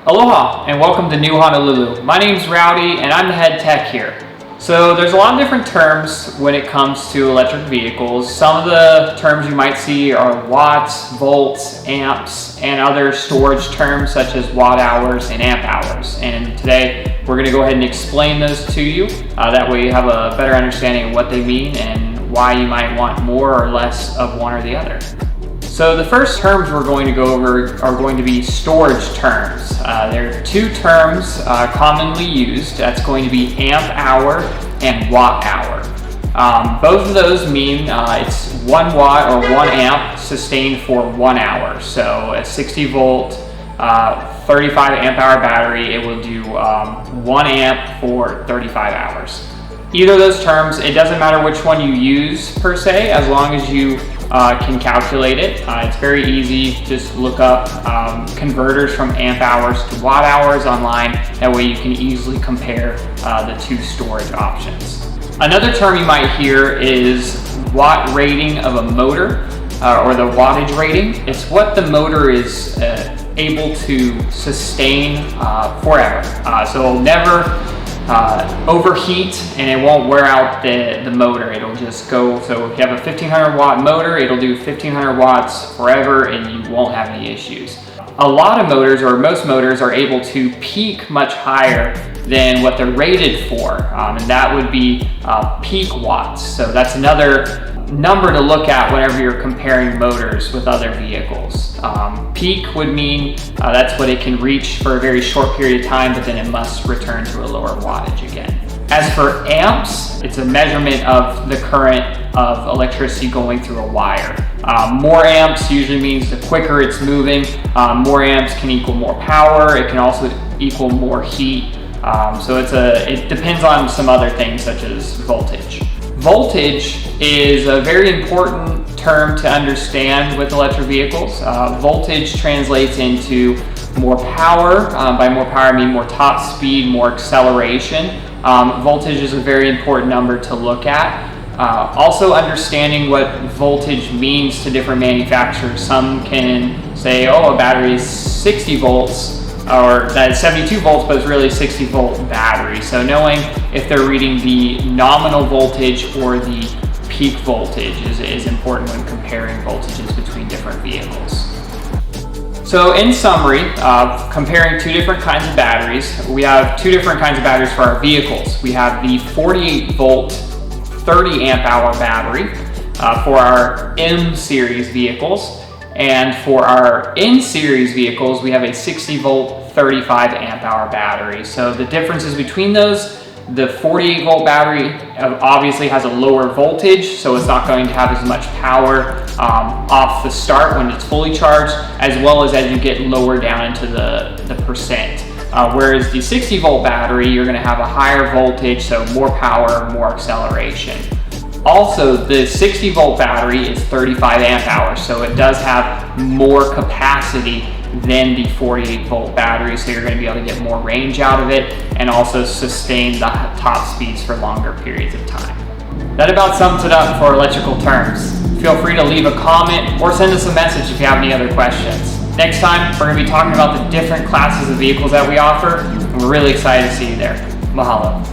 Aloha and welcome to NIU Honolulu. My name's Rowdy and I'm the head tech here. So there's a lot of different terms when it comes to electric vehicles. Some of the terms you might see are watts, volts, amps, and other storage terms such as watt hours and amp hours. And today we're going to go ahead and explain those to you. That way you have a better understanding of what they mean and why you might want more or less of one or the other. So the first terms we're going to go over are going to be storage terms. There are two terms commonly used. That's going to be amp hour and watt hour. Both of those mean it's 1 watt or 1 amp sustained for 1 hour. So a 60 volt, 35 amp hour battery, it will do 1 amp for 35 hours. Either of those terms, it doesn't matter which one you use per se, as long as you can calculate it. It's very easy. Just look up converters from amp hours to watt hours online. That way you can easily compare the two storage options. Another term you might hear is watt rating of a motor or the wattage rating. It's what the motor is able to sustain forever. So it'll never overheat and it won't wear out the motor. It'll just go, so if you have a 1500 watt motor, it'll do 1500 watts forever and you won't have any issues. A lot of motors, or most motors, are able to peak much higher than what they're rated for, and that would be peak watts. So that's another number to look at whenever you're comparing motors with other vehicles. Peak would mean that's what it can reach for a very short period of time, but then it must return to a lower wattage again. As for amps, it's a measurement of the current of electricity going through a wire. More amps usually means the quicker it's moving. More amps can equal more power. It can also equal more heat. So it depends on some other things such as voltage. Voltage is a very important term to understand with electric vehicles. Voltage translates into more power. By more power, I mean more top speed, more acceleration. Voltage is a very important number to look at. Also understanding what voltage means to different manufacturers. Some can say, oh, a battery is 60 volts, or that is 72 volts, but it's really 60 volt battery. So knowing if they're reading the nominal voltage or the peak voltage is important when comparing voltages between different vehicles. So in summary, comparing two different kinds of batteries, we have two different kinds of batteries for our vehicles. We have the 48 volt, 30 amp hour battery for our M series vehicles. And for our N-series vehicles, we have a 60 volt, 35 amp hour battery. So the differences between those, the 48 volt battery obviously has a lower voltage, so it's not going to have as much power off the start when it's fully charged, as well as you get lower down into the percent. Whereas the 60 volt battery, you're going to have a higher voltage, so more power, more acceleration. Also, the 60 volt battery is 35 amp hours, so it does have more capacity than the 48 volt battery, so you're going to be able to get more range out of it and also sustain the top speeds for longer periods of time. That about sums it up for electrical terms. Feel free to leave a comment or send us a message if you have any other questions. Next time, we're going to be talking about the different classes of vehicles that we offer, and we're really excited to see you there. Mahalo.